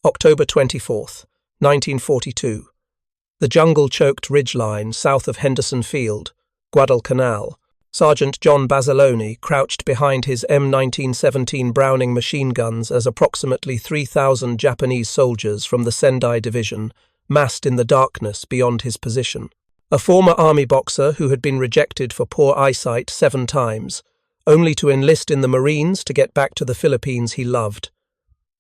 October 24th, 1942. The jungle-choked ridgeline south of Henderson Field, Guadalcanal. Sergeant John Basilone crouched behind his M1917 Browning machine guns as approximately 3,000 Japanese soldiers from the Sendai Division massed in the darkness beyond his position. A former army boxer who had been rejected for poor eyesight 7 times, only to enlist in the Marines to get back to the Philippines he loved.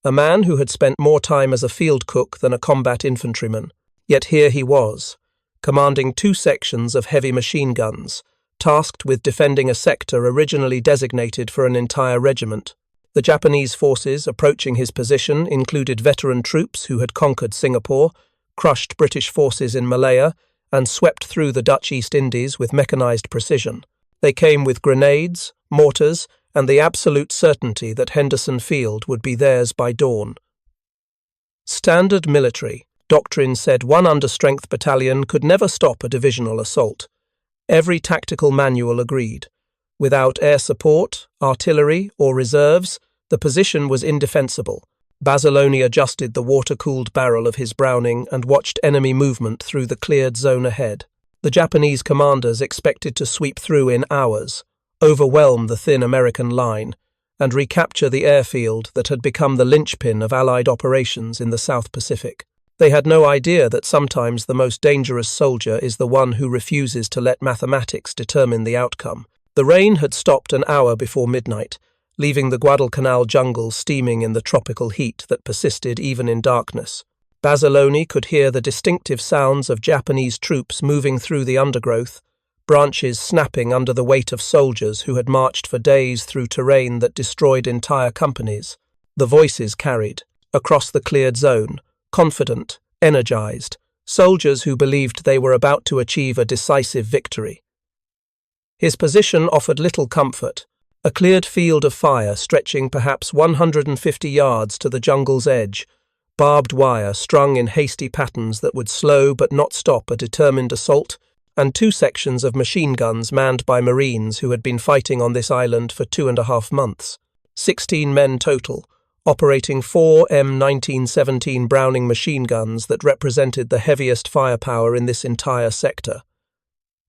A man who had spent more time as a field cook than a combat infantryman. Yet here he was, commanding 2 sections of heavy machine guns, tasked with defending a sector originally designated for an entire regiment. The Japanese forces approaching his position included veteran troops who had conquered Singapore, crushed British forces in Malaya, and swept through the Dutch East Indies with mechanized precision. They came with grenades, mortars, and the absolute certainty that Henderson Field would be theirs by dawn. Standard military doctrine said one understrength battalion could never stop a divisional assault. Every tactical manual agreed. Without air support, artillery, or reserves, the position was indefensible. Basilone adjusted the water-cooled barrel of his Browning and watched enemy movement through the cleared zone ahead. The Japanese commanders expected to sweep through in hours, overwhelm the thin American line, and recapture the airfield that had become the linchpin of Allied operations in the South Pacific. They had no idea that sometimes the most dangerous soldier is the one who refuses to let mathematics determine the outcome. The rain had stopped an hour before midnight, leaving the Guadalcanal jungle steaming in the tropical heat that persisted even in darkness. Basilone could hear the distinctive sounds of Japanese troops moving through the undergrowth, branches snapping under the weight of soldiers who had marched for days through terrain that destroyed entire companies. The voices carried, across the cleared zone, confident, energized, soldiers who believed they were about to achieve a decisive victory. His position offered little comfort, a cleared field of fire stretching perhaps 150 yards to the jungle's edge, barbed wire strung in hasty patterns that would slow but not stop a determined assault, and 2 sections of machine guns manned by Marines who had been fighting on this island for 2.5 months. 16 men total, operating 4 M1917 Browning machine guns that represented the heaviest firepower in this entire sector.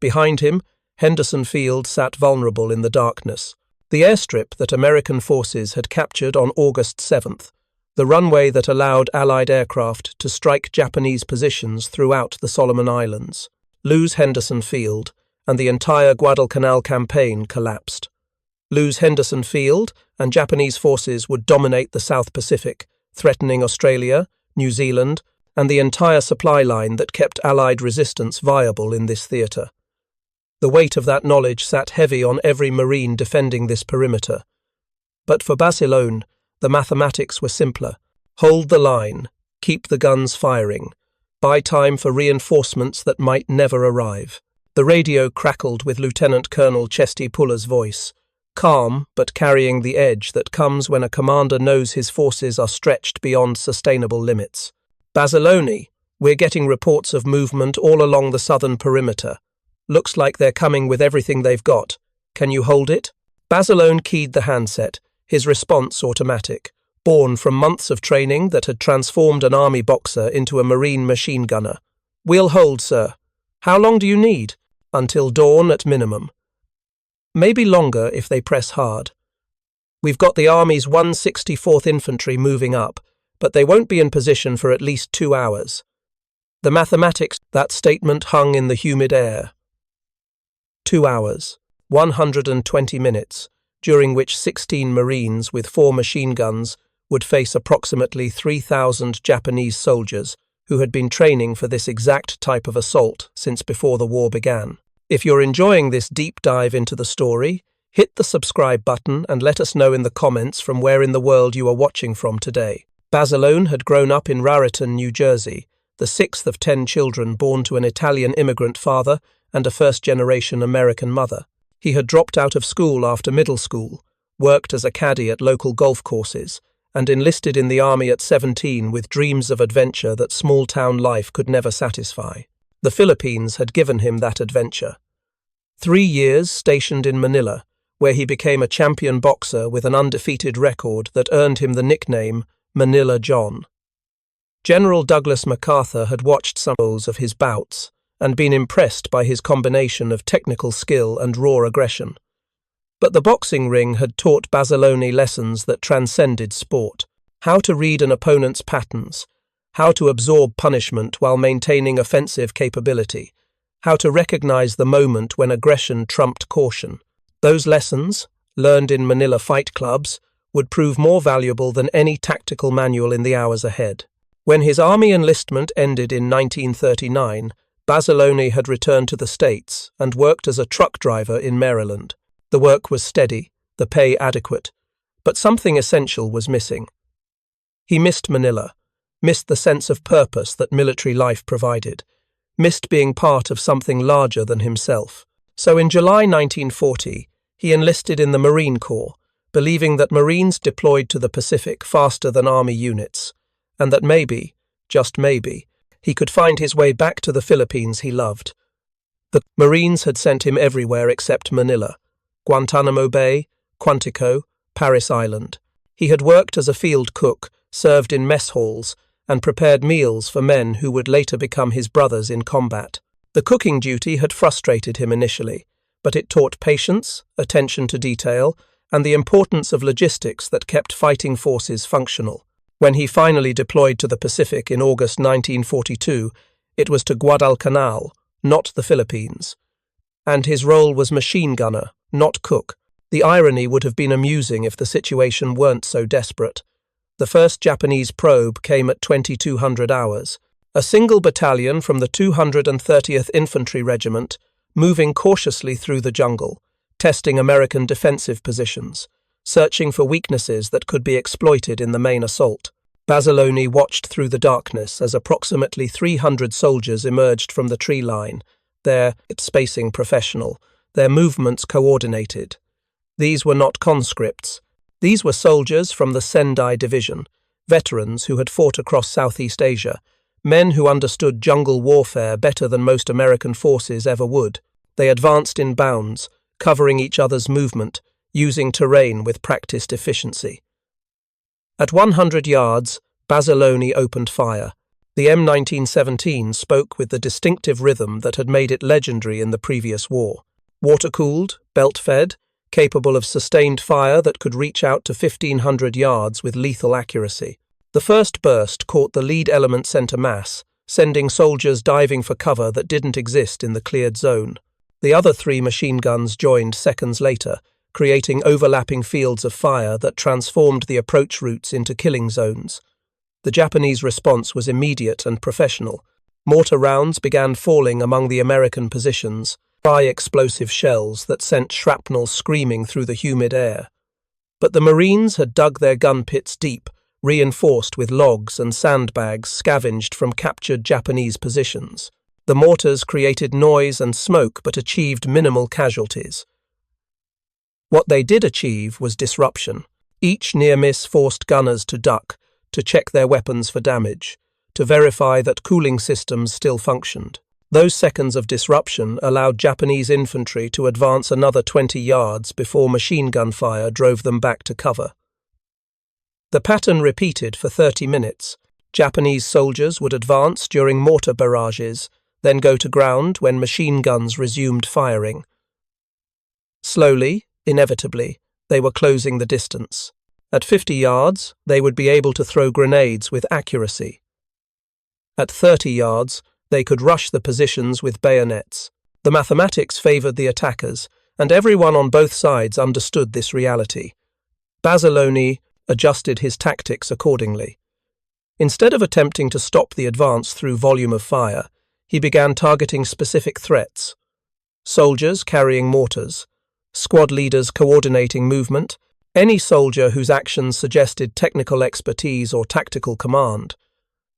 Behind him, Henderson Field sat vulnerable in the darkness. The airstrip that American forces had captured on August 7th, the runway that allowed Allied aircraft to strike Japanese positions throughout the Solomon Islands. Lose Henderson Field, and the entire Guadalcanal campaign collapsed. Lose Henderson Field, and Japanese forces would dominate the South Pacific, threatening Australia, New Zealand, and the entire supply line that kept Allied resistance viable in this theatre. The weight of that knowledge sat heavy on every Marine defending this perimeter. But for Basilone, the mathematics were simpler. Hold the line, keep the guns firing, buy time for reinforcements that might never arrive. The radio crackled with Lieutenant Colonel Chesty Puller's voice, calm but carrying the edge that comes when a commander knows his forces are stretched beyond sustainable limits. Basilone, we're getting reports of movement all along the southern perimeter. Looks like they're coming with everything they've got. Can you hold it? Basilone keyed the handset, his response automatic, born from months of training that had transformed an army boxer into a Marine machine gunner. We'll hold, sir. How long do you need? Until dawn at minimum. Maybe longer if they press hard. We've got the Army's 164th Infantry moving up, but they won't be in position for at least 2 hours. The mathematics, that statement hung in the humid air. 2 hours, 120 minutes, during which 16 Marines with 4 machine guns would face approximately 3,000 Japanese soldiers who had been training for this exact type of assault since before the war began. If you're enjoying this deep dive into the story, hit the subscribe button and let us know in the comments from where in the world you are watching from today. Basilone had grown up in Raritan, New Jersey, the 6th of 10 children born to an Italian immigrant father and a first-generation American mother. He had dropped out of school after middle school, worked as a caddy at local golf courses, and enlisted in the army at 17 with dreams of adventure that small-town life could never satisfy. The Philippines had given him that adventure. 3 years stationed in Manila, where he became a champion boxer with an undefeated record that earned him the nickname Manila John. General Douglas MacArthur had watched some of his bouts and been impressed by his combination of technical skill and raw aggression. But the boxing ring had taught Basilone lessons that transcended sport: how to read an opponent's patterns, how to absorb punishment while maintaining offensive capability, how to recognize the moment when aggression trumped caution. Those lessons, learned in Manila fight clubs, would prove more valuable than any tactical manual in the hours ahead. When his army enlistment ended in 1939, Basilone had returned to the States and worked as a truck driver in Maryland. The work was steady, the pay adequate, but something essential was missing. He missed Manila, missed the sense of purpose that military life provided, missed being part of something larger than himself. So in July 1940, he enlisted in the Marine Corps, believing that Marines deployed to the Pacific faster than Army units, and that maybe, just maybe, he could find his way back to the Philippines he loved. The Marines had sent him everywhere except Manila: Guantanamo Bay, Quantico, Paris Island. He had worked as a field cook, served in mess halls, and prepared meals for men who would later become his brothers in combat. The cooking duty had frustrated him initially, but it taught patience, attention to detail, and the importance of logistics that kept fighting forces functional. When he finally deployed to the Pacific in August 1942, it was to Guadalcanal, not the Philippines. And his role was machine gunner, not cook. The irony would have been amusing if the situation weren't so desperate. The first Japanese probe came at 2200 hours. A single battalion from the 230th Infantry Regiment, moving cautiously through the jungle, testing American defensive positions, searching for weaknesses that could be exploited in the main assault. Basilone watched through the darkness as approximately 300 soldiers emerged from the tree line, their spacing professional, their movements coordinated. These were not conscripts. These were soldiers from the Sendai Division, veterans who had fought across Southeast Asia, men who understood jungle warfare better than most American forces ever would. They advanced in bounds, covering each other's movement, using terrain with practiced efficiency. At 100 yards, Basilone opened fire. The M1917 spoke with the distinctive rhythm that had made it legendary in the previous war. Water-cooled, belt-fed, capable of sustained fire that could reach out to 1,500 yards with lethal accuracy. The first burst caught the lead element center mass, sending soldiers diving for cover that didn't exist in the cleared zone. The other 3 machine guns joined seconds later, creating overlapping fields of fire that transformed the approach routes into killing zones. The Japanese response was immediate and professional. Mortar rounds began falling among the American positions, dry explosive shells that sent shrapnel screaming through the humid air. But the Marines had dug their gun pits deep, reinforced with logs and sandbags scavenged from captured Japanese positions. The mortars created noise and smoke but achieved minimal casualties. What they did achieve was disruption. Each near miss forced gunners to duck, to check their weapons for damage, to verify that cooling systems still functioned. Those seconds of disruption allowed Japanese infantry to advance another 20 yards before machine gun fire drove them back to cover. The pattern repeated for 30 minutes. Japanese soldiers would advance during mortar barrages, then go to ground when machine guns resumed firing. Slowly, inevitably, they were closing the distance. At 50 yards, they would be able to throw grenades with accuracy. At 30 yards, they could rush the positions with bayonets. The mathematics favored the attackers, and everyone on both sides understood this reality. Basilone adjusted his tactics accordingly. Instead of attempting to stop the advance through volume of fire, he began targeting specific threats: soldiers carrying mortars, squad leaders coordinating movement, any soldier whose actions suggested technical expertise or tactical command.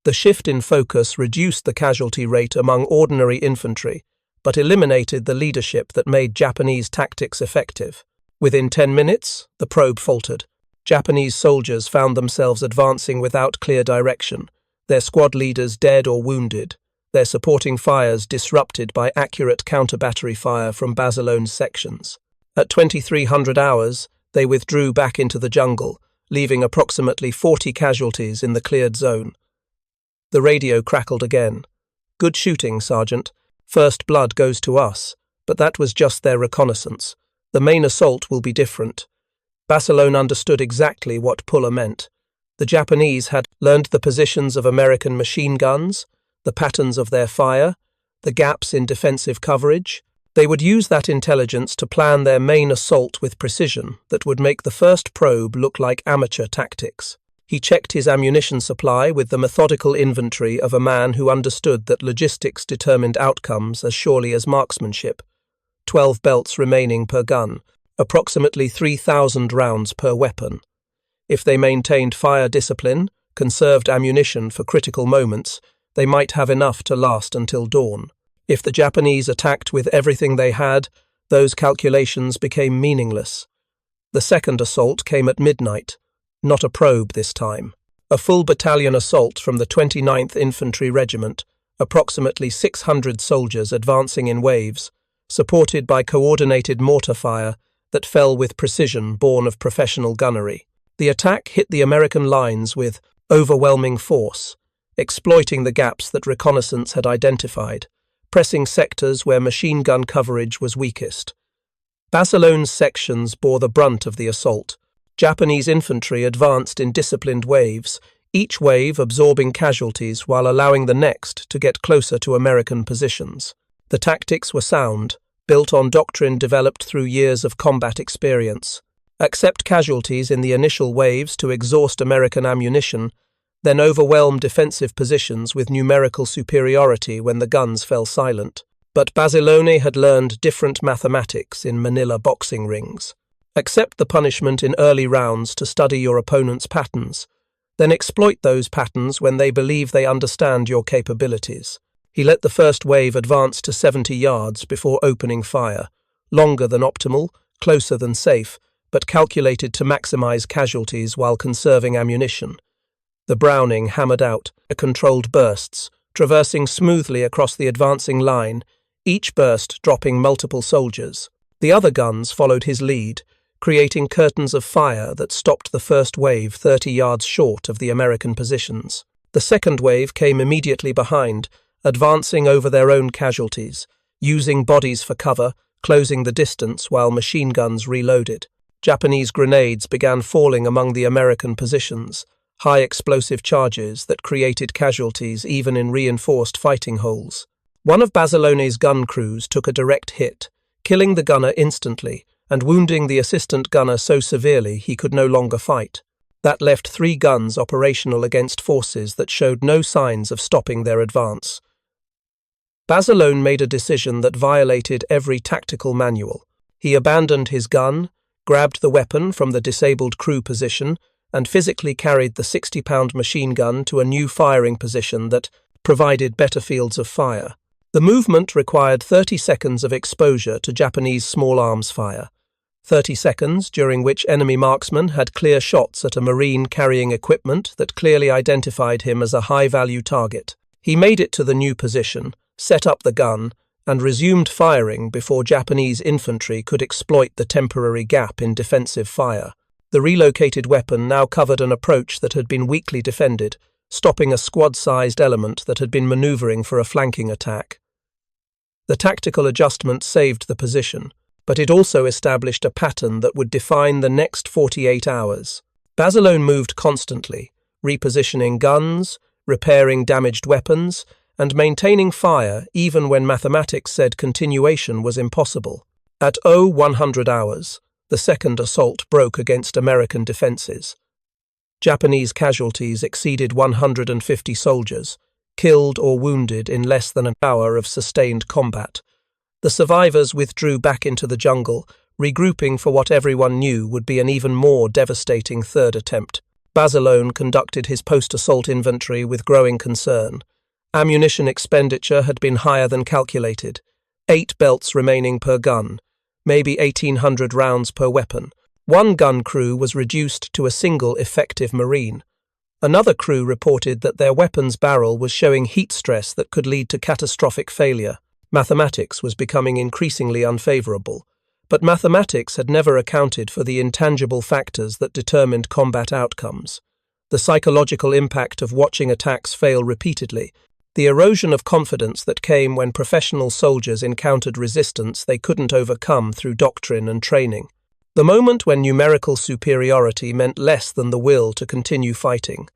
The shift in focus reduced the casualty rate among ordinary infantry, but eliminated the leadership that made Japanese tactics effective. Within 10 minutes, the probe faltered. Japanese soldiers found themselves advancing without clear direction, their squad leaders dead or wounded, their supporting fires disrupted by accurate counter-battery fire from Basilone's sections. At 2300 hours, they withdrew back into the jungle, leaving approximately 40 casualties in the cleared zone. The radio crackled again. "Good shooting, Sergeant. First blood goes to us, but that was just their reconnaissance. The main assault will be different." Basilone understood exactly what Puller meant. The Japanese had learned the positions of American machine guns, the patterns of their fire, the gaps in defensive coverage. They would use that intelligence to plan their main assault with precision that would make the first probe look like amateur tactics. He checked his ammunition supply with the methodical inventory of a man who understood that logistics determined outcomes as surely as marksmanship. 12 belts remaining per gun, approximately 3,000 rounds per weapon. If they maintained fire discipline, conserved ammunition for critical moments, they might have enough to last until dawn. If the Japanese attacked with everything they had, those calculations became meaningless. The second assault came at midnight. Not a probe this time. A full battalion assault from the 29th Infantry Regiment, approximately 600 soldiers advancing in waves, supported by coordinated mortar fire that fell with precision born of professional gunnery. The attack hit the American lines with overwhelming force, exploiting the gaps that reconnaissance had identified, pressing sectors where machine gun coverage was weakest. Basilone's sections bore the brunt of the assault. Japanese infantry advanced in disciplined waves, each wave absorbing casualties while allowing the next to get closer to American positions. The tactics were sound, built on doctrine developed through years of combat experience. Accept casualties in the initial waves to exhaust American ammunition, then overwhelm defensive positions with numerical superiority when the guns fell silent. But Basilone had learned different mathematics in Manila boxing rings. Accept the punishment in early rounds to study your opponent's patterns, then exploit those patterns when they believe they understand your capabilities. He let the first wave advance to 70 yards before opening fire, longer than optimal, closer than safe, but calculated to maximize casualties while conserving ammunition. The Browning hammered out, controlled bursts, traversing smoothly across the advancing line, each burst dropping multiple soldiers. The other guns followed his lead, creating curtains of fire that stopped the first wave 30 yards short of the American positions. The second wave came immediately behind, advancing over their own casualties, using bodies for cover, closing the distance while machine guns reloaded. Japanese grenades began falling among the American positions, high explosive charges that created casualties even in reinforced fighting holes. One of Basilone's gun crews took a direct hit, killing the gunner instantly, and wounding the assistant gunner so severely he could no longer fight. That left 3 guns operational against forces that showed no signs of stopping their advance. Basilone made a decision that violated every tactical manual. He abandoned his gun, grabbed the weapon from the disabled crew position, and physically carried the 60-pound machine gun to a new firing position that provided better fields of fire. The movement required 30 seconds of exposure to Japanese small arms fire. 30 seconds during which enemy marksmen had clear shots at a Marine carrying equipment that clearly identified him as a high-value target. He made it to the new position, set up the gun, and resumed firing before Japanese infantry could exploit the temporary gap in defensive fire. The relocated weapon now covered an approach that had been weakly defended, stopping a squad-sized element that had been maneuvering for a flanking attack. The tactical adjustment saved the position, but it also established a pattern that would define the next 48 hours. Basilone moved constantly, repositioning guns, repairing damaged weapons, and maintaining fire even when mathematics said continuation was impossible. At 0100 hours, the second assault broke against American defenses. Japanese casualties exceeded 150 soldiers, killed or wounded in less than an hour of sustained combat. The survivors withdrew back into the jungle, regrouping for what everyone knew would be an even more devastating third attempt. Basilone conducted his post-assault inventory with growing concern. Ammunition expenditure had been higher than calculated. 8 belts remaining per gun, maybe 1,800 rounds per weapon. One gun crew was reduced to a single effective Marine. Another crew reported that their weapon's barrel was showing heat stress that could lead to catastrophic failure. Mathematics was becoming increasingly unfavorable, but mathematics had never accounted for the intangible factors that determined combat outcomes. the psychological impact of watching attacks fail repeatedly, the erosion of confidence that came when professional soldiers encountered resistance they couldn't overcome through doctrine and training. The moment when numerical superiority meant less than the will to continue fighting.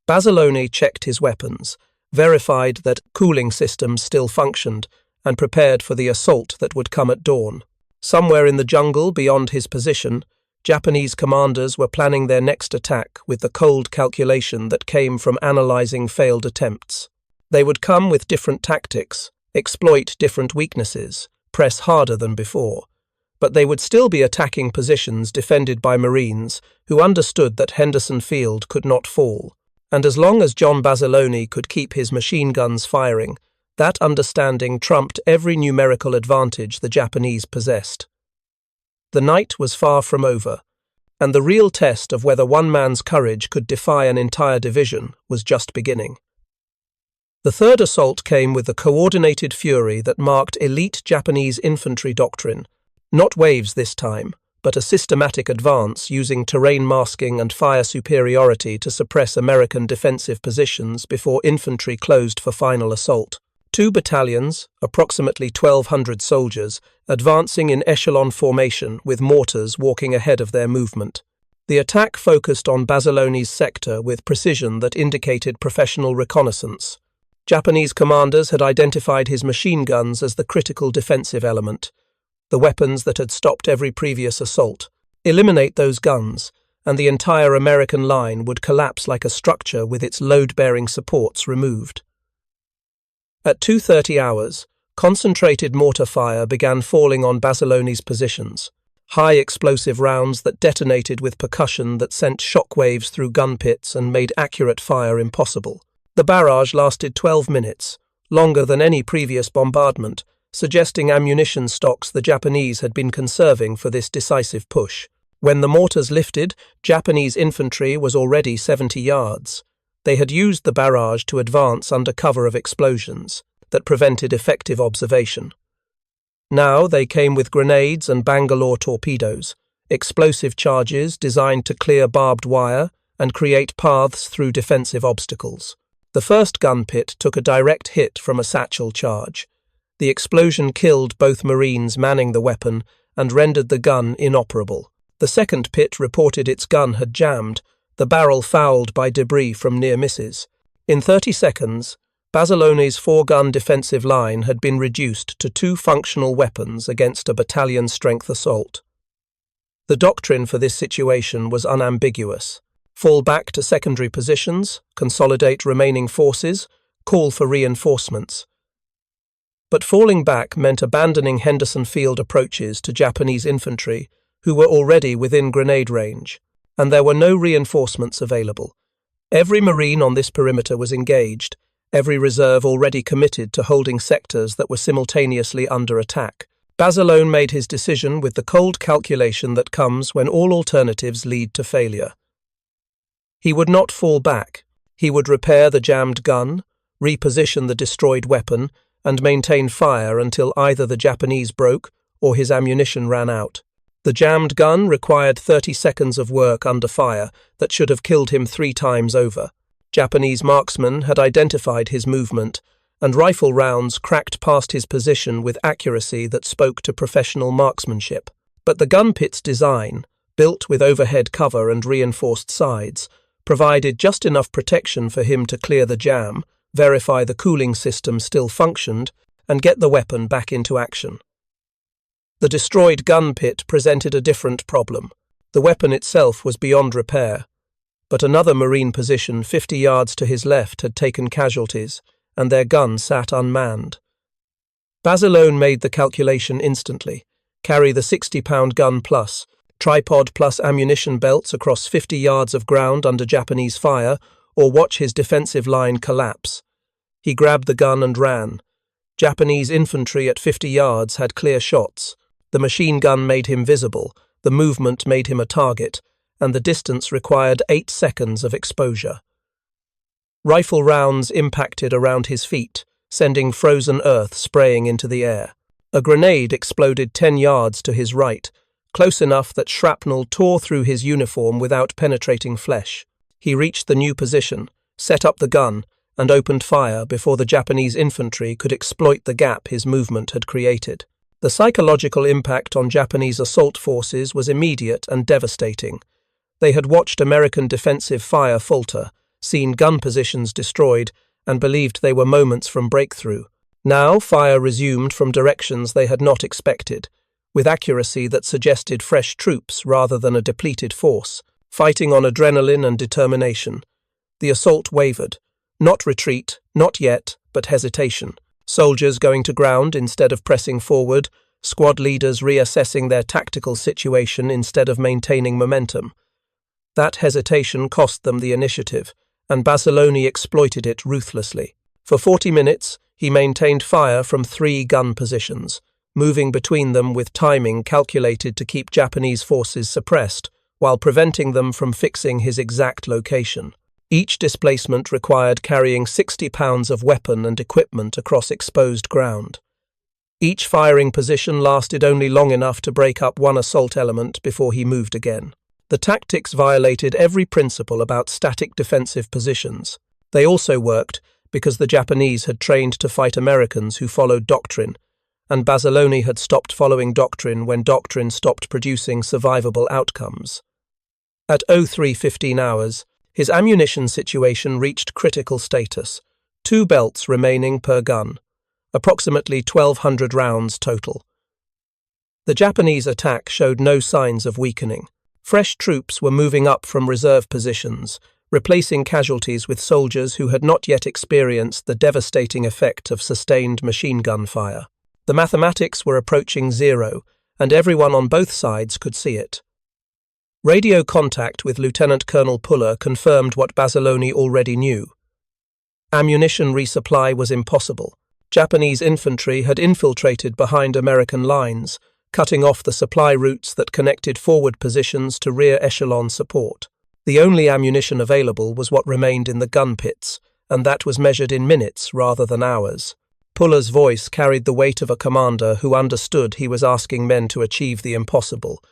Basilone checked his weapons, verified that cooling systems still functioned, and prepared for the assault that would come at dawn. Somewhere in the jungle beyond his position, Japanese commanders were planning their next attack with the cold calculation that came from analyzing failed attempts. They would come with different tactics, exploit different weaknesses, press harder than before. But they would still be attacking positions defended by Marines who understood that Henderson Field could not fall. And as long as John Basilone could keep his machine guns firing, that understanding trumped every numerical advantage the Japanese possessed. The night was far from over, and the real test of whether one man's courage could defy an entire division was just beginning. The third assault came with the coordinated fury that marked elite Japanese infantry doctrine, not waves this time, but a systematic advance using terrain masking and fire superiority to suppress American defensive positions before infantry closed for final assault. 2 battalions, approximately 1,200 soldiers, advancing in echelon formation with mortars walking ahead of their movement. The attack focused on Basilone's sector with precision that indicated professional reconnaissance. Japanese commanders had identified his machine guns as the critical defensive element, the weapons that had stopped every previous assault. Eliminate those guns, and the entire American line would collapse like a structure with its load-bearing supports removed. At 2:30 hours, concentrated mortar fire began falling on Basilone's positions, high explosive rounds that detonated with percussion that sent shockwaves through gun pits and made accurate fire impossible. The barrage lasted 12 minutes, longer than any previous bombardment, suggesting ammunition stocks the Japanese had been conserving for this decisive push. When the mortars lifted, Japanese infantry was already 70 yards. They had used the barrage to advance under cover of explosions that prevented effective observation. Now they came with grenades and Bangalore torpedoes, explosive charges designed to clear barbed wire and create paths through defensive obstacles. The first gun pit took a direct hit from a satchel charge. The explosion killed both Marines manning the weapon and rendered the gun inoperable. The second pit reported its gun had jammed, the barrel fouled by debris from near misses. In 30 seconds, Basilone's 4-gun defensive line had been reduced to 2 functional weapons against a battalion-strength assault. The doctrine for this situation was unambiguous. Fall back to secondary positions, consolidate remaining forces, call for reinforcements. But falling back meant abandoning Henderson Field approaches to Japanese infantry, who were already within grenade range, and there were no reinforcements available. Every Marine on this perimeter was engaged, every reserve already committed to holding sectors that were simultaneously under attack. Basilone made his decision with the cold calculation that comes when all alternatives lead to failure. He would not fall back. He would repair the jammed gun, reposition the destroyed weapon, and maintain fire until either the Japanese broke or his ammunition ran out. The jammed gun required 30 seconds of work under fire that should have killed him 3 times over. Japanese marksmen had identified his movement, and rifle rounds cracked past his position with accuracy that spoke to professional marksmanship. But the gun pit's design, built with overhead cover and reinforced sides, provided just enough protection for him to clear the jam, verify the cooling system still functioned, and get the weapon back into action. The destroyed gun pit presented a different problem. The weapon itself was beyond repair, but another Marine position 50 yards to his left had taken casualties, and their gun sat unmanned. Basilone made the calculation instantly: carry the 60-pound gun plus, tripod plus ammunition belts across 50 yards of ground under Japanese fire, or watch his defensive line collapse. He grabbed the gun and ran. Japanese infantry at 50 yards had clear shots. The machine gun made him visible, the movement made him a target, and the distance required 8 seconds of exposure. Rifle rounds impacted around his feet, sending frozen earth spraying into the air. A grenade exploded 10 yards to his right, close enough that shrapnel tore through his uniform without penetrating flesh. He reached the new position, set up the gun, and opened fire before the Japanese infantry could exploit the gap his movement had created. The psychological impact on Japanese assault forces was immediate and devastating. They had watched American defensive fire falter, seen gun positions destroyed, and believed they were moments from breakthrough. Now fire resumed from directions they had not expected, with accuracy that suggested fresh troops rather than a depleted force, fighting on adrenaline and determination. The assault wavered. Not retreat, not yet, but hesitation. Soldiers going to ground instead of pressing forward, squad leaders reassessing their tactical situation instead of maintaining momentum. That hesitation cost them the initiative, and Basilone exploited it ruthlessly. For 40 minutes, he maintained fire from 3 gun positions, moving between them with timing calculated to keep Japanese forces suppressed, while preventing them from fixing his exact location. Each displacement required carrying 60 pounds of weapon and equipment across exposed ground. Each firing position lasted only long enough to break up one assault element before he moved again. The tactics violated every principle about static defensive positions. They also worked because the Japanese had trained to fight Americans who followed doctrine, and Basilone had stopped following doctrine when doctrine stopped producing survivable outcomes. At 03:15 hours, his ammunition situation reached critical status, 2 belts remaining per gun, approximately 1,200 rounds total. The Japanese attack showed no signs of weakening. Fresh troops were moving up from reserve positions, replacing casualties with soldiers who had not yet experienced the devastating effect of sustained machine gun fire. The mathematics were approaching zero, and everyone on both sides could see it. Radio contact with Lieutenant Colonel Puller confirmed what Basilone already knew. Ammunition resupply was impossible. Japanese infantry had infiltrated behind American lines, cutting off the supply routes that connected forward positions to rear echelon support. The only ammunition available was what remained in the gun pits, and that was measured in minutes rather than hours. Puller's voice carried the weight of a commander who understood he was asking men to achieve the impossible.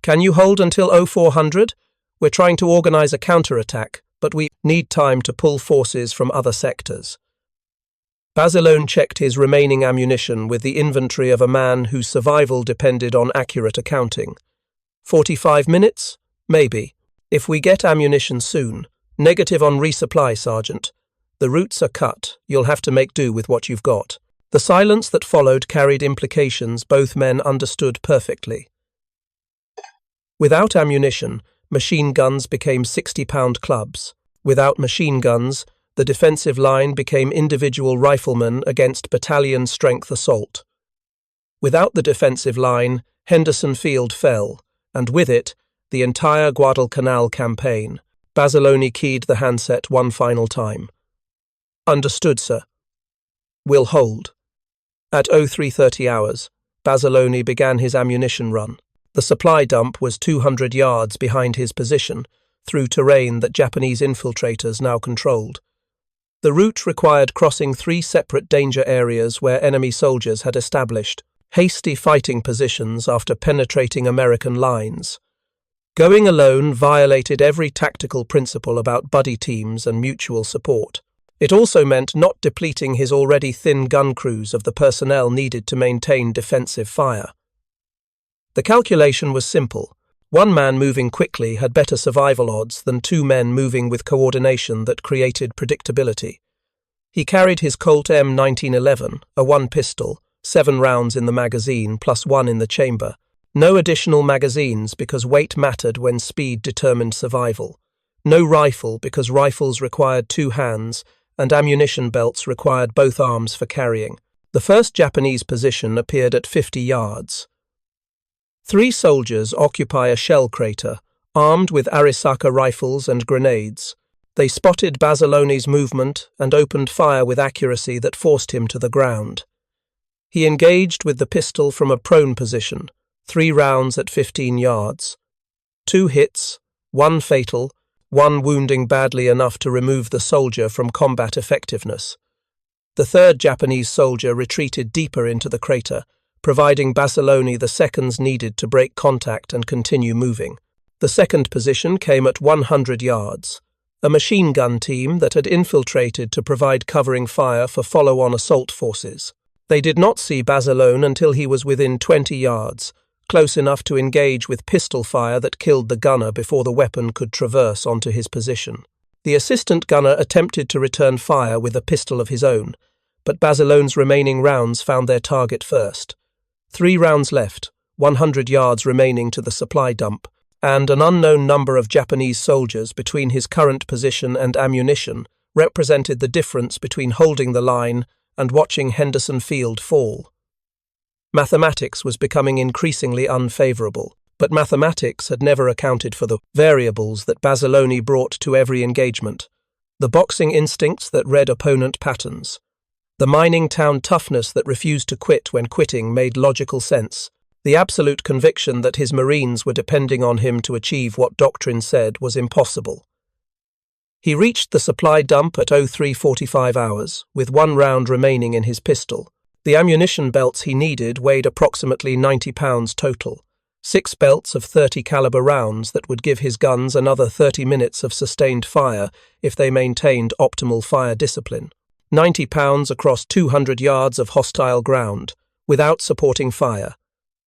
"Can you hold until 0400? We're trying to organize a counterattack, but we need time to pull forces from other sectors." Basilone checked his remaining ammunition with the inventory of a man whose survival depended on accurate accounting. 45 minutes? Maybe. If we get ammunition soon. Negative on resupply, Sergeant. The routes are cut. You'll have to make do with what you've got. The silence that followed carried implications both men understood perfectly. Without ammunition, machine guns became 60-pound clubs. Without machine guns, the defensive line became individual riflemen against battalion-strength assault. Without the defensive line, Henderson Field fell, and with it, the entire Guadalcanal campaign. Basilone keyed the handset one final time. "Understood, sir." "We'll hold." At 03:30 hours, Basilone began his ammunition run. The supply dump was 200 yards behind his position, through terrain that Japanese infiltrators now controlled. The route required crossing 3 separate danger areas where enemy soldiers had established hasty fighting positions after penetrating American lines. Going alone violated every tactical principle about buddy teams and mutual support. It also meant not depleting his already thin gun crews of the personnel needed to maintain defensive fire. The calculation was simple. 1 man moving quickly had better survival odds than 2 men moving with coordination that created predictability. He carried his Colt M1911, a 1-pistol, 7 rounds in the magazine plus 1 in the chamber. No additional magazines because weight mattered when speed determined survival. No rifle because rifles required 2 hands and ammunition belts required both arms for carrying. The first Japanese position appeared at 50 yards. 3 soldiers occupy a shell crater, armed with Arisaka rifles and grenades. They spotted Basilone's movement and opened fire with accuracy that forced him to the ground. He engaged with the pistol from a prone position, 3 rounds at 15 yards. 2 hits, 1 fatal, 1 wounding badly enough to remove the soldier from combat effectiveness. The third Japanese soldier retreated deeper into the crater, providing Basilone the seconds needed to break contact and continue moving. The second position came at 100 yards. a machine gun team that had infiltrated to provide covering fire for follow-on assault forces. They did not see Basilone until he was within 20 yards, close enough to engage with pistol fire that killed the gunner before the weapon could traverse onto his position. The assistant gunner attempted to return fire with a pistol of his own, but Basilone's remaining rounds found their target first. 3 rounds left, 100 yards remaining to the supply dump, and an unknown number of Japanese soldiers between his current position and ammunition represented the difference between holding the line and watching Henderson Field fall. Mathematics was becoming increasingly unfavorable, but mathematics had never accounted for the variables that Basilone brought to every engagement, the boxing instincts that read opponent patterns. The mining town toughness that refused to quit when quitting made logical sense, the absolute conviction that his Marines were depending on him to achieve what doctrine said was impossible. He reached the supply dump at 03:45 hours, with 1 round remaining in his pistol. The ammunition belts he needed weighed approximately 90 pounds total, 6 belts of 30 caliber rounds that would give his guns another 30 minutes of sustained fire if they maintained optimal fire discipline. 90 pounds across 200 yards of hostile ground, without supporting fire,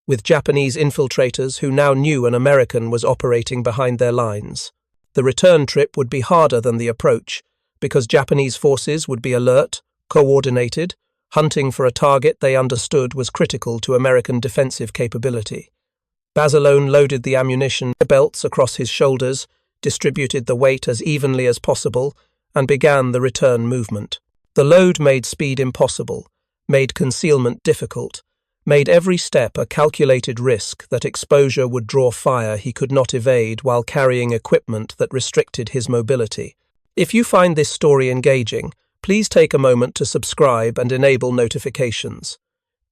with Japanese infiltrators who now knew an American was operating behind their lines. The return trip would be harder than the approach, because Japanese forces would be alert, coordinated, hunting for a target they understood was critical to American defensive capability. Basilone loaded the ammunition belts across his shoulders, distributed the weight as evenly as possible, and began the return movement. The load made speed impossible, made concealment difficult, made every step a calculated risk that exposure would draw fire he could not evade while carrying equipment that restricted his mobility. If you find this story engaging, please take a moment to subscribe and enable notifications.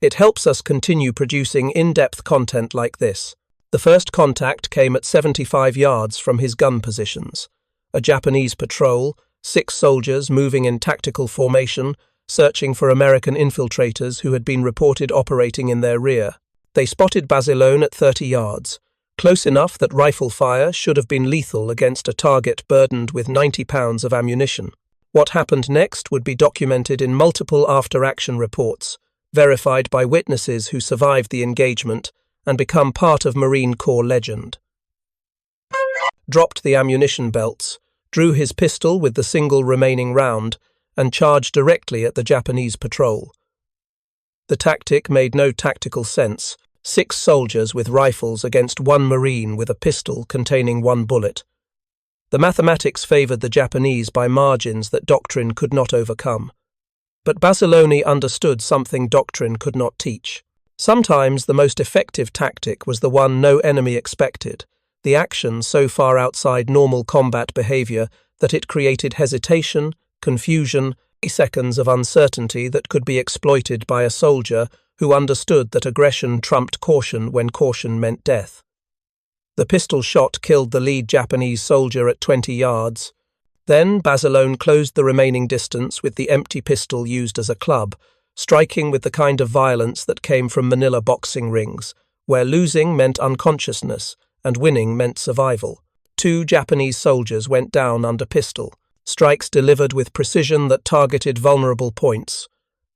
It helps us continue producing in-depth content like this. The first contact came at 75 yards from his gun positions. A Japanese patrol, 6 soldiers moving in tactical formation, searching for American infiltrators who had been reported operating in their rear. They spotted Basilone at 30 yards, close enough that rifle fire should have been lethal against a target burdened with 90 pounds of ammunition. What happened next would be documented in multiple after-action reports, verified by witnesses who survived the engagement and become part of Marine Corps legend. Dropped the ammunition belts, drew his pistol with the single remaining round, and charged directly at the Japanese patrol. The tactic made no tactical sense. 6 soldiers with rifles against 1 Marine with a pistol containing 1 bullet. The mathematics favored the Japanese by margins that doctrine could not overcome. But Basilone understood something doctrine could not teach. Sometimes the most effective tactic was the one no enemy expected, the action so far outside normal combat behavior that it created hesitation, confusion, seconds of uncertainty that could be exploited by a soldier who understood that aggression trumped caution when caution meant death. The pistol shot killed the lead Japanese soldier at 20 yards. Then Basilone closed the remaining distance with the empty pistol used as a club, striking with the kind of violence that came from Manila boxing rings, where losing meant unconsciousness and winning meant survival. 2 Japanese soldiers went down under pistol, strikes delivered with precision that targeted vulnerable points.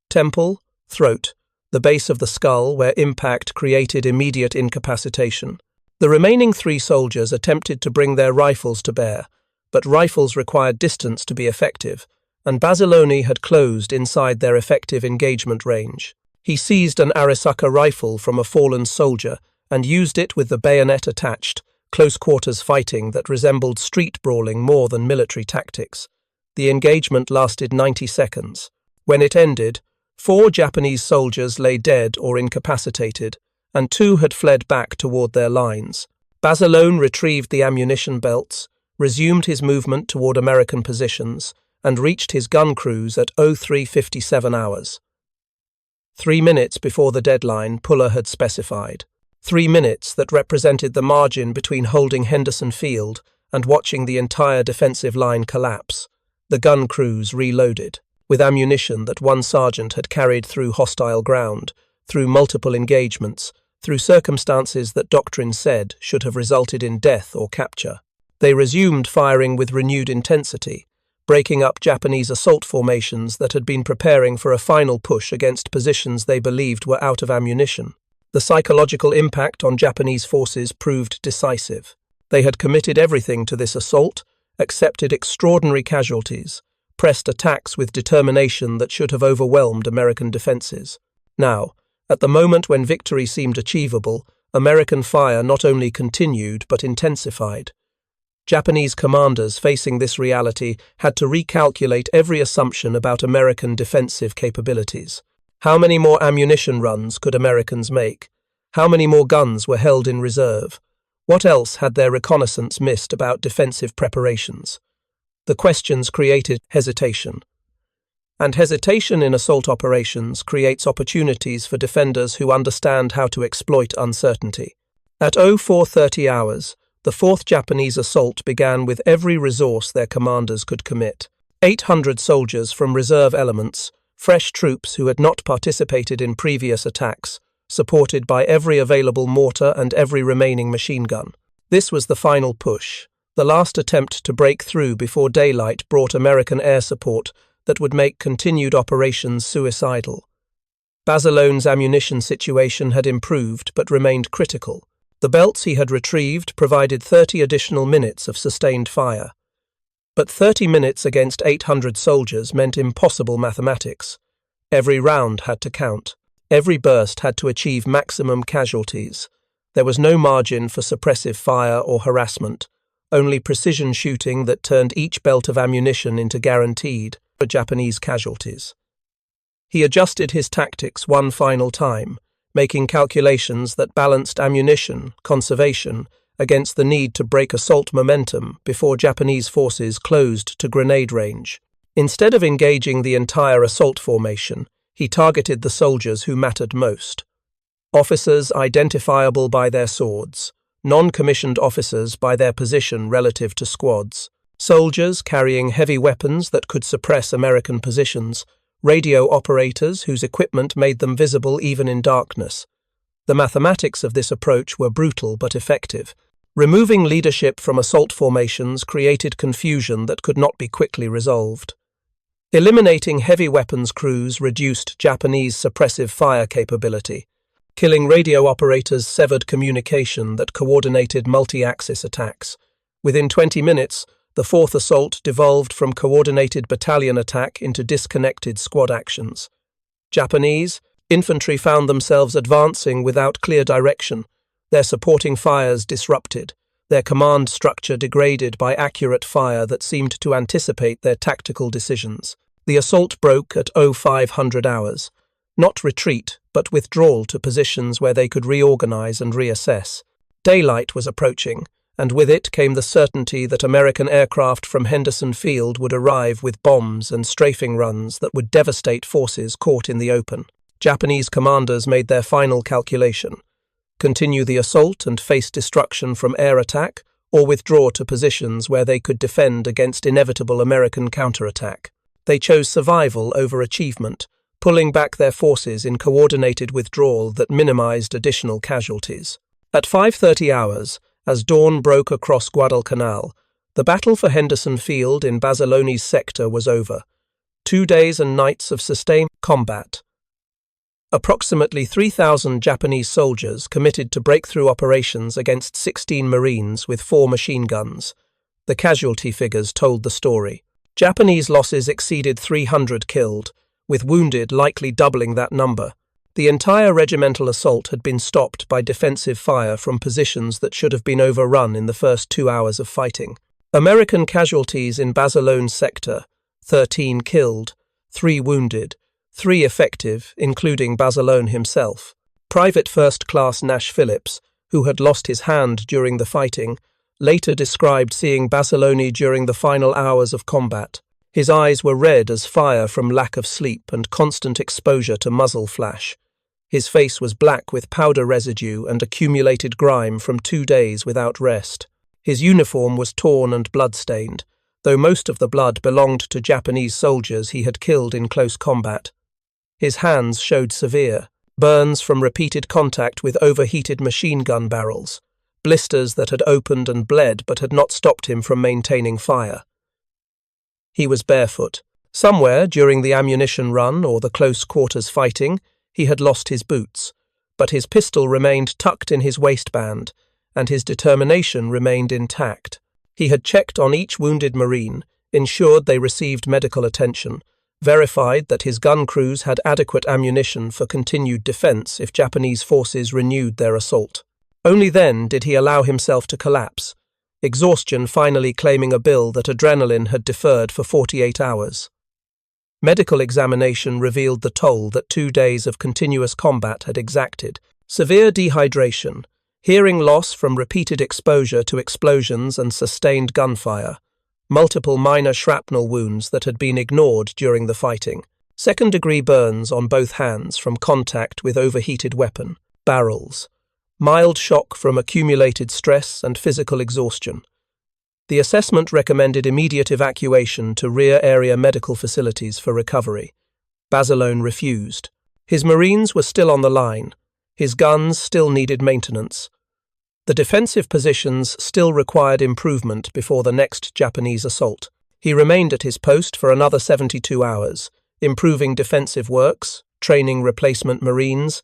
Temple, throat, the base of the skull where impact created immediate incapacitation. The remaining 3 soldiers attempted to bring their rifles to bear, but rifles required distance to be effective, and Basilone had closed inside their effective engagement range. He seized an Arisaka rifle from a fallen soldier and used it with the bayonet attached, close-quarters fighting that resembled street brawling more than military tactics. The engagement lasted 90 seconds. When it ended, 4 Japanese soldiers lay dead or incapacitated, and 2 had fled back toward their lines. Basilone retrieved the ammunition belts, resumed his movement toward American positions, and reached his gun crews at 03:57 hours. 3 minutes before the deadline Puller had specified. 3 minutes that represented the margin between holding Henderson Field and watching the entire defensive line collapse. The gun crews reloaded, with ammunition that one sergeant had carried through hostile ground, through multiple engagements, through circumstances that doctrine said should have resulted in death or capture. They resumed firing with renewed intensity, breaking up Japanese assault formations that had been preparing for a final push against positions they believed were out of ammunition. The psychological impact on Japanese forces proved decisive. They had committed everything to this assault, accepted extraordinary casualties, pressed attacks with determination that should have overwhelmed American defenses. Now, at the moment when victory seemed achievable, American fire not only continued but intensified. Japanese commanders facing this reality had to recalculate every assumption about American defensive capabilities. How many more ammunition runs could Americans make? How many more guns were held in reserve? What else had their reconnaissance missed about defensive preparations? The questions created hesitation. And hesitation in assault operations creates opportunities for defenders who understand how to exploit uncertainty. At 0430 hours, the 4th Japanese assault began with every resource their commanders could commit. 800 soldiers from reserve elements, fresh troops who had not participated in previous attacks, supported by every available mortar and every remaining machine gun. This was the final push, the last attempt to break through before daylight brought American air support that would make continued operations suicidal. Basillone's ammunition situation had improved but remained critical. The belts he had retrieved provided 30 additional minutes of sustained fire. But 30 minutes against 800 soldiers meant impossible mathematics. Every round had to count. Every burst had to achieve maximum casualties. There was no margin for suppressive fire or harassment, only precision shooting that turned each belt of ammunition into guaranteed Japanese casualties. He adjusted his tactics one final time, making calculations that balanced ammunition conservation against the need to break assault momentum before Japanese forces closed to grenade range. Instead of engaging the entire assault formation, he targeted the soldiers who mattered most. Officers identifiable by their swords, non-commissioned officers by their position relative to squads, soldiers carrying heavy weapons that could suppress American positions, radio operators whose equipment made them visible even in darkness. The mathematics of this approach were brutal but effective. Removing leadership from assault formations created confusion that could not be quickly resolved. Eliminating heavy weapons crews reduced Japanese suppressive fire capability. Killing radio operators severed communication that coordinated multi-axis attacks. Within 20 minutes, the 4th assault devolved from coordinated battalion attack into disconnected squad actions. Japanese infantry found themselves advancing without clear direction, their supporting fires disrupted, their command structure degraded by accurate fire that seemed to anticipate their tactical decisions. The assault broke at 0500 hours. Not retreat, but withdrawal to positions where they could reorganize and reassess. Daylight was approaching, and with it came the certainty that American aircraft from Henderson Field would arrive with bombs and strafing runs that would devastate forces caught in the open. Japanese commanders made their final calculation: continue the assault and face destruction from air attack, or withdraw to positions where they could defend against inevitable American counterattack. They chose survival over achievement, pulling back their forces in coordinated withdrawal that minimized additional casualties. At 5:30 hours, as dawn broke across Guadalcanal, the battle for Henderson Field in Basillone's sector was over. 2 days and nights of sustained combat. Approximately 3,000 Japanese soldiers committed to breakthrough operations against 16 Marines with 4 machine guns. The casualty figures told the story. Japanese losses exceeded 300 killed, with wounded likely doubling that number. The entire regimental assault had been stopped by defensive fire from positions that should have been overrun in the first 2 hours of fighting. American casualties in Basillone's sector: 13 killed, 3 wounded, 3 effective, including Basillone himself. Private First Class Nash Phillips, who had lost his hand during the fighting, later described seeing Basilone during the final hours of combat. His eyes were red as fire from lack of sleep and constant exposure to muzzle flash. His face was black with powder residue and accumulated grime from 2 days without rest. His uniform was torn and blood-stained, though most of the blood belonged to Japanese soldiers he had killed in close combat. His hands showed severe burns from repeated contact with overheated machine gun barrels. blisters that had opened and bled but had not stopped him from maintaining fire. He was barefoot. Somewhere during the ammunition run or the close quarters fighting, he had lost his boots, but his pistol remained tucked in his waistband, and his determination remained intact. He had checked on each wounded Marine, ensured they received medical attention, verified that his gun crews had adequate ammunition for continued defense if Japanese forces renewed their assault. Only then did he allow himself to collapse, exhaustion finally claiming a bill that adrenaline had deferred for 48 hours. Medical examination revealed the toll that 2 days of continuous combat had exacted: severe dehydration, hearing loss from repeated exposure to explosions and sustained gunfire, multiple minor shrapnel wounds that had been ignored during the fighting, second-degree burns on both hands from contact with overheated weapon barrels, mild shock from accumulated stress and physical exhaustion. The assessment recommended immediate evacuation to rear area medical facilities for recovery. Basilone refused. His Marines were still on the line. His guns still needed maintenance. The defensive positions still required improvement before the next Japanese assault. He remained at his post for another 72 hours, improving defensive works, training replacement Marines,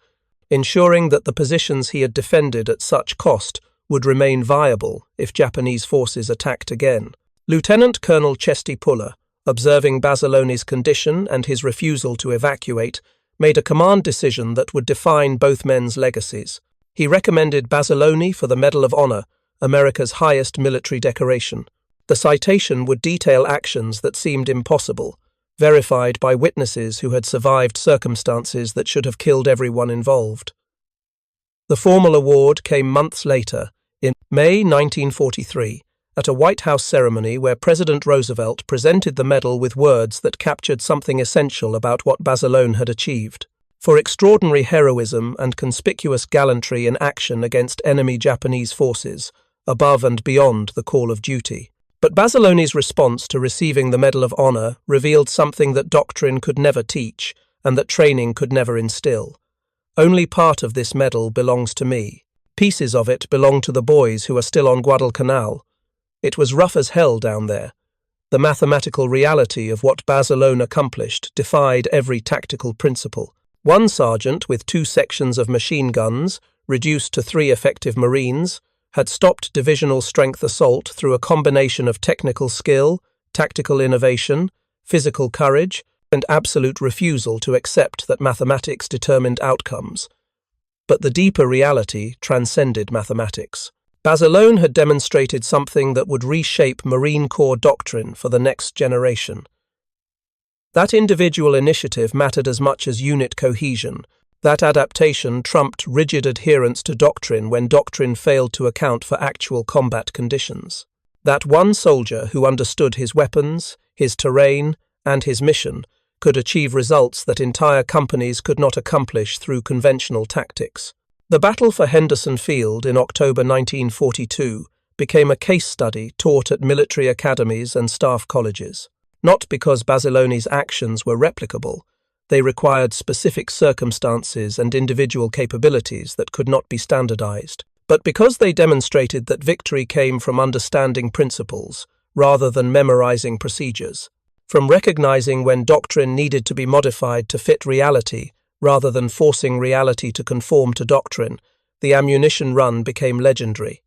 ensuring that the positions he had defended at such cost would remain viable if Japanese forces attacked again. Lieutenant Colonel Chesty Puller, observing Basilone's condition and his refusal to evacuate, made a command decision that would define both men's legacies. He recommended Basilone for the Medal of Honor, America's highest military decoration. The citation would detail actions that seemed impossible, verified by witnesses who had survived circumstances that should have killed everyone involved. The formal award came months later, in May 1943, at a White House ceremony where President Roosevelt presented the medal with words that captured something essential about what Basilone had achieved: for extraordinary heroism and conspicuous gallantry in action against enemy Japanese forces, above and beyond the call of duty. But Basilone's response to receiving the Medal of Honor revealed something that doctrine could never teach and that training could never instill. Only part of this medal belongs to me. Pieces of it belong to the boys who are still on Guadalcanal. It was rough as hell down there. The mathematical reality of what Basilone accomplished defied every tactical principle. One sergeant with 2 sections of machine guns, reduced to 3 effective Marines, had stopped divisional strength assault through a combination of technical skill, tactical innovation, physical courage, and absolute refusal to accept that mathematics determined outcomes. But the deeper reality transcended mathematics. Basilone had demonstrated something that would reshape Marine Corps doctrine for the next generation. That individual initiative mattered as much as unit cohesion. That adaptation trumped rigid adherence to doctrine when doctrine failed to account for actual combat conditions. That one soldier who understood his weapons, his terrain, and his mission could achieve results that entire companies could not accomplish through conventional tactics. The battle for Henderson Field in October 1942 became a case study taught at military academies and staff colleges. Not because Basilone's actions were replicable, they required specific circumstances and individual capabilities that could not be standardized, but because they demonstrated that victory came from understanding principles rather than memorizing procedures, from recognizing when doctrine needed to be modified to fit reality rather than forcing reality to conform to doctrine. The ammunition run became legendary.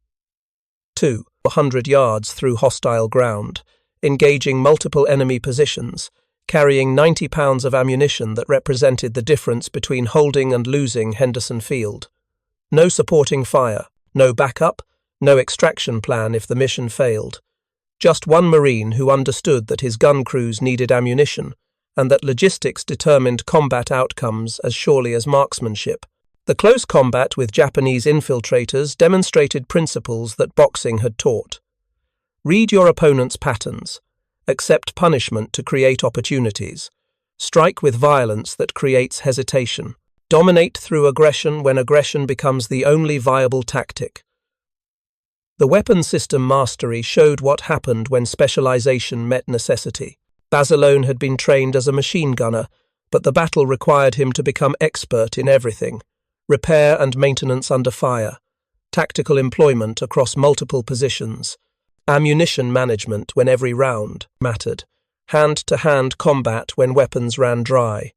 200 yards through hostile ground, engaging multiple enemy positions, carrying 90 pounds of ammunition that represented the difference between holding and losing Henderson Field. No supporting fire, no backup, no extraction plan if the mission failed. Just one Marine who understood that his gun crews needed ammunition and that logistics determined combat outcomes as surely as marksmanship. The close combat with Japanese infiltrators demonstrated principles that boxing had taught. Read your opponent's patterns. Accept punishment to create opportunities. Strike with violence that creates hesitation. Dominate through aggression when aggression becomes the only viable tactic. The weapon system mastery showed what happened when specialization met necessity. Basilone had been trained as a machine gunner, but the battle required him to become expert in everything: repair and maintenance under fire, tactical employment across multiple positions, ammunition management when every round mattered, hand-to-hand combat when weapons ran dry,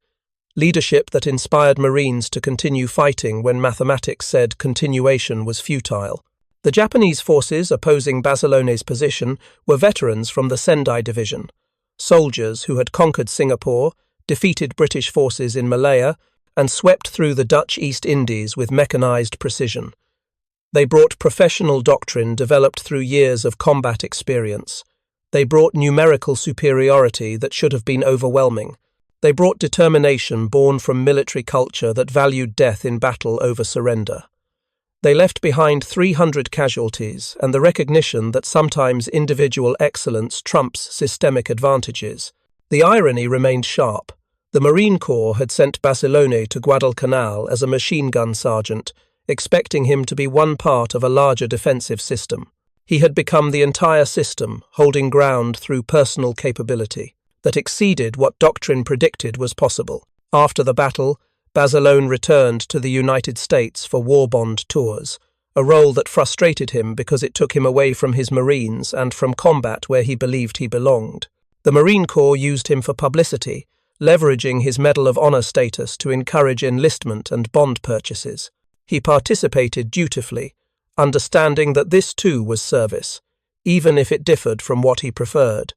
leadership that inspired Marines to continue fighting when mathematics said continuation was futile. The Japanese forces opposing Basilione's position were veterans from the Sendai Division, soldiers who had conquered Singapore, defeated British forces in Malaya, and swept through the Dutch East Indies with mechanized precision. They brought professional doctrine developed through years of combat experience. They brought numerical superiority that should have been overwhelming. They brought determination born from military culture that valued death in battle over surrender. They left behind 300 casualties and the recognition that sometimes individual excellence trumps systemic advantages. The irony remained sharp. The Marine Corps had sent Basilone to Guadalcanal as a machine gun sergeant, expecting him to be one part of a larger defensive system. He had become the entire system, holding ground through personal capability that exceeded what doctrine predicted was possible. After the battle, Basilone returned to the United States for war bond tours, a role that frustrated him because it took him away from his Marines and from combat where he believed he belonged. The Marine Corps used him for publicity, leveraging his Medal of Honor status to encourage enlistment and bond purchases. He participated dutifully, understanding that this too was service, even if it differed from what he preferred.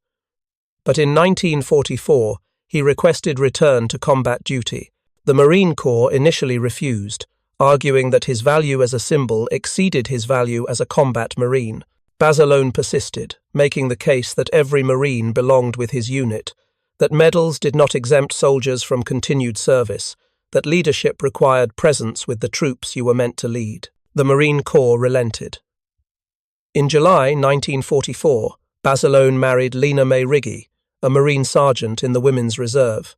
But in 1944, he requested return to combat duty. The Marine Corps initially refused, arguing that his value as a symbol exceeded his value as a combat Marine. Basilone persisted, making the case that every Marine belonged with his unit, that medals did not exempt soldiers from continued service, that leadership required presence with the troops you were meant to lead. The Marine Corps relented. In July 1944, Basilone married Lena May Riggy, a Marine sergeant in the Women's Reserve.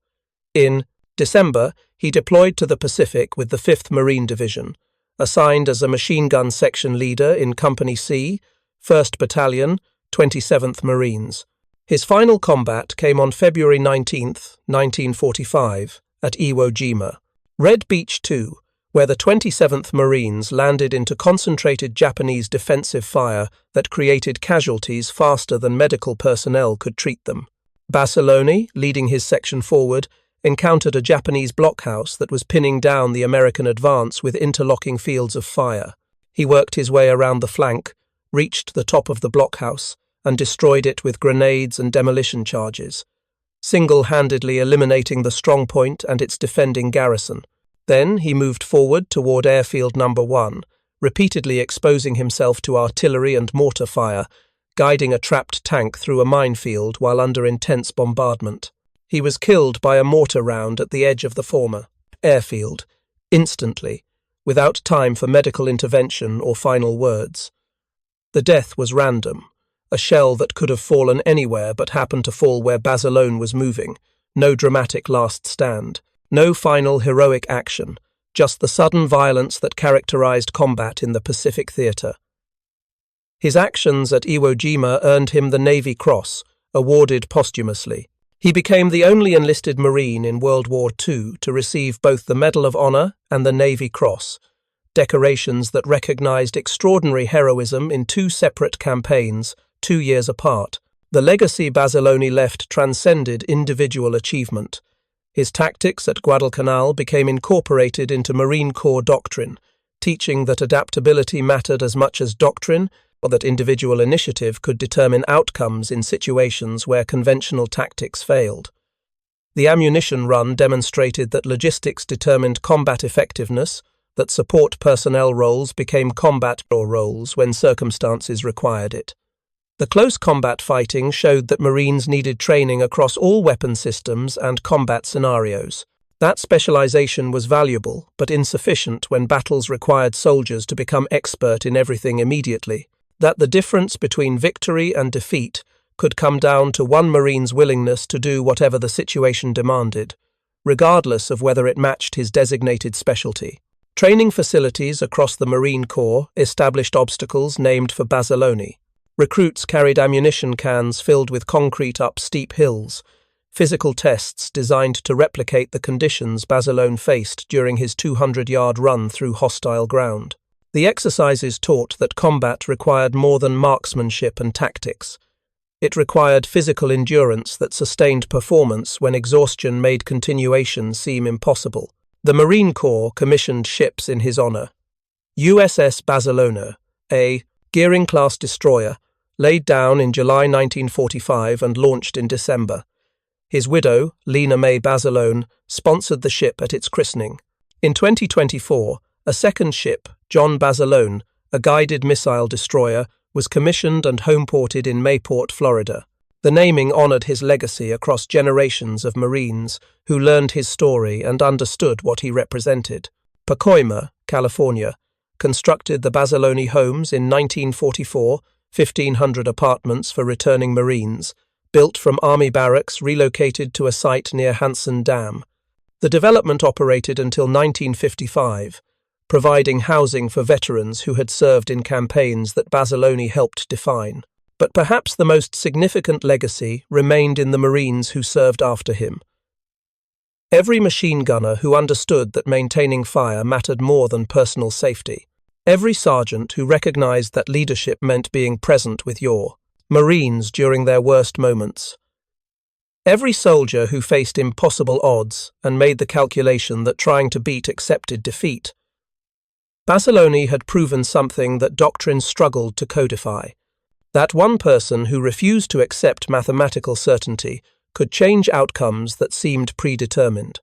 In December, he deployed to the Pacific with the 5th Marine Division, assigned as a machine gun section leader in Company C, 1st Battalion, 27th Marines. His final combat came on February 19, 1945, at Iwo Jima. Red Beach 2, where the 27th Marines landed into concentrated Japanese defensive fire that created casualties faster than medical personnel could treat them. Basilone, leading his section forward, encountered a Japanese blockhouse that was pinning down the American advance with interlocking fields of fire. He worked his way around the flank, reached the top of the blockhouse, and destroyed it with grenades and demolition charges, single-handedly eliminating the strongpoint and its defending garrison. Then he moved forward toward Airfield No. 1, repeatedly exposing himself to artillery and mortar fire, guiding a trapped tank through a minefield while under intense bombardment. He was killed by a mortar round at the edge of the former airfield, instantly, without time for medical intervention or final words. The death was random, a shell that could have fallen anywhere but happened to fall where Basilone was moving. No dramatic last stand, no final heroic action, just the sudden violence that characterized combat in the Pacific theater. His actions at Iwo Jima earned him the Navy Cross, awarded posthumously. He became the only enlisted Marine in World War II to receive both the Medal of Honor and the Navy Cross, decorations that recognized extraordinary heroism in two separate campaigns, 2 years apart. The legacy Basilone left transcended individual achievement. His tactics at Guadalcanal became incorporated into Marine Corps doctrine, teaching that adaptability mattered as much as doctrine, or that individual initiative could determine outcomes in situations where conventional tactics failed. The ammunition run demonstrated that logistics determined combat effectiveness, that support personnel roles became combat roles when circumstances required it. The close combat fighting showed that Marines needed training across all weapon systems and combat scenarios. That specialization was valuable, but insufficient when battles required soldiers to become expert in everything immediately. That the difference between victory and defeat could come down to one Marine's willingness to do whatever the situation demanded, regardless of whether it matched his designated specialty. Training facilities across the Marine Corps established obstacles named for Basilone. Recruits carried ammunition cans filled with concrete up steep hills, physical tests designed to replicate the conditions Basilone faced during his 200-yard run through hostile ground. The exercises taught that combat required more than marksmanship and tactics. It required physical endurance that sustained performance when exhaustion made continuation seem impossible. The Marine Corps commissioned ships in his honor. USS Barcelona, a Gearing-class destroyer, laid down in July 1945 and launched in December. His widow, Lena May Barcelona, sponsored the ship at its christening. In 2024, a second ship, John Barcelona, a guided missile destroyer, was commissioned and homeported in Mayport, Florida. The naming honored his legacy across generations of Marines who learned his story and understood what he represented. Pacoima, California, constructed the Barcelona homes in 1944, 1,500 apartments for returning Marines, built from Army barracks relocated to a site near Hansen Dam. The development operated until 1955, providing housing for veterans who had served in campaigns that Barcelona helped define. But perhaps the most significant legacy remained in the Marines who served after him. Every machine gunner who understood that maintaining fire mattered more than personal safety. Every sergeant who recognized that leadership meant being present with your Marines during their worst moments. Every soldier who faced impossible odds and made the calculation that trying to beat accepted defeat. Barcelona had proven something that doctrine struggled to codify. That one person who refused to accept mathematical certainty could change outcomes that seemed predetermined.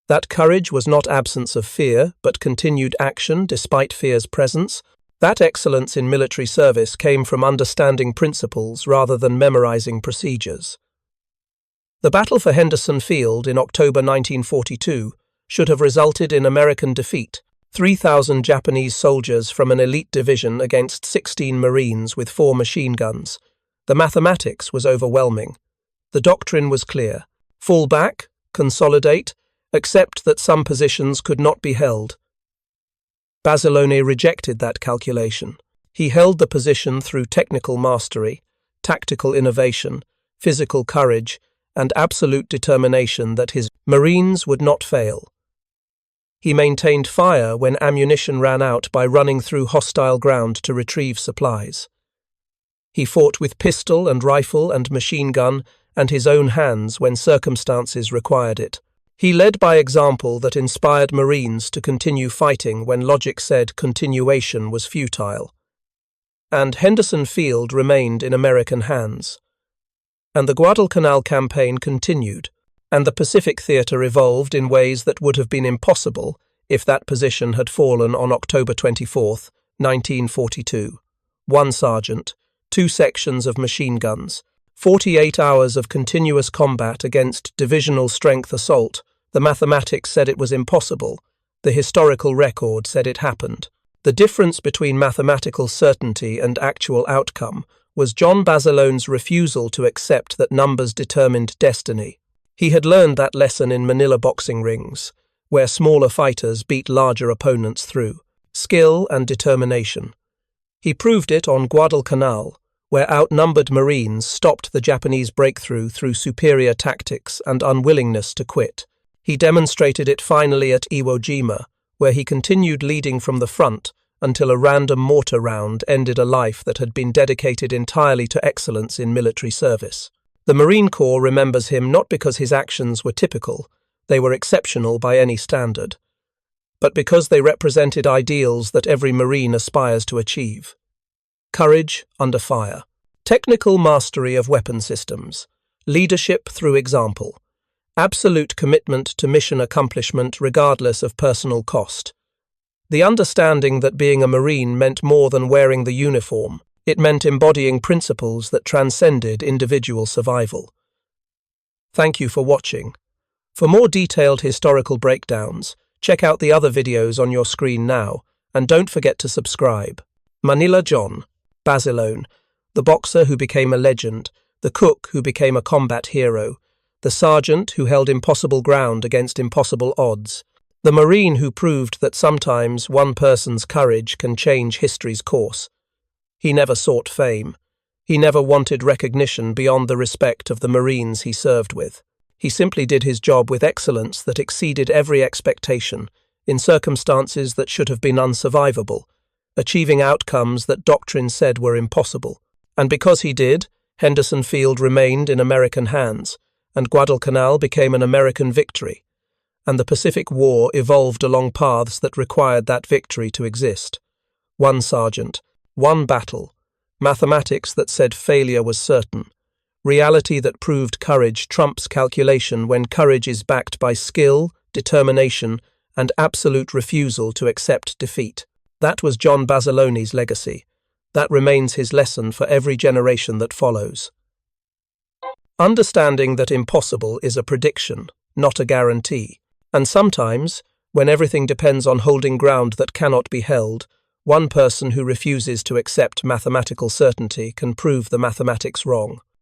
That courage was not absence of fear, but continued action despite fear's presence. That excellence in military service came from understanding principles rather than memorizing procedures. The battle for Henderson Field in October 1942 should have resulted in American defeat. 3,000 Japanese soldiers from an elite division against 16 Marines with 4 machine guns. The mathematics was overwhelming. The doctrine was clear. Fall back, consolidate, accept that some positions could not be held. Barcelona rejected that calculation. He held the position through technical mastery, tactical innovation, physical courage, and absolute determination that his Marines would not fail. He maintained fire when ammunition ran out by running through hostile ground to retrieve supplies. He fought with pistol and rifle and machine gun and his own hands when circumstances required it. He led by example that inspired Marines to continue fighting when logic said continuation was futile. And Henderson Field remained in American hands. And the Guadalcanal campaign continued, and the Pacific Theater evolved in ways that would have been impossible if that position had fallen on October 24, 1942. 1 sergeant, 2 sections of machine guns, 48 hours of continuous combat against divisional strength assault. The mathematics said it was impossible. The historical record said it happened. The difference between mathematical certainty and actual outcome was John Barcelona's refusal to accept that numbers determined destiny. He had learned that lesson in Manila boxing rings, where smaller fighters beat larger opponents through skill and determination. He proved it on Guadalcanal, where outnumbered Marines stopped the Japanese breakthrough through superior tactics and unwillingness to quit. He demonstrated it finally at Iwo Jima, where he continued leading from the front until a random mortar round ended a life that had been dedicated entirely to excellence in military service. The Marine Corps remembers him not because his actions were typical, they were exceptional by any standard, but because they represented ideals that every Marine aspires to achieve. Courage under fire, technical mastery of weapon systems, leadership through example, absolute commitment to mission accomplishment regardless of personal cost. The understanding that being a Marine meant more than wearing the uniform. It meant embodying principles that transcended individual survival. Thank you for watching. For more detailed historical breakdowns, check out the other videos on your screen now, and don't forget to subscribe. Manila John Barcelona, the boxer who became a legend, the cook who became a combat hero, the sergeant who held impossible ground against impossible odds, the Marine who proved that sometimes one person's courage can change history's course. He never sought fame. He never wanted recognition beyond the respect of the Marines he served with. He simply did his job with excellence that exceeded every expectation, in circumstances that should have been unsurvivable, achieving outcomes that doctrine said were impossible. And because he did, Henderson Field remained in American hands, and Guadalcanal became an American victory, and the Pacific War evolved along paths that required that victory to exist. One sergeant, one battle, mathematics that said failure was certain, reality that proved courage trumps calculation when courage is backed by skill, determination, and absolute refusal to accept defeat. That was John Basiloni's legacy. That remains his lesson for every generation that follows. Understanding that impossible is a prediction, not a guarantee. And sometimes, when everything depends on holding ground that cannot be held, one person who refuses to accept mathematical certainty can prove the mathematics wrong.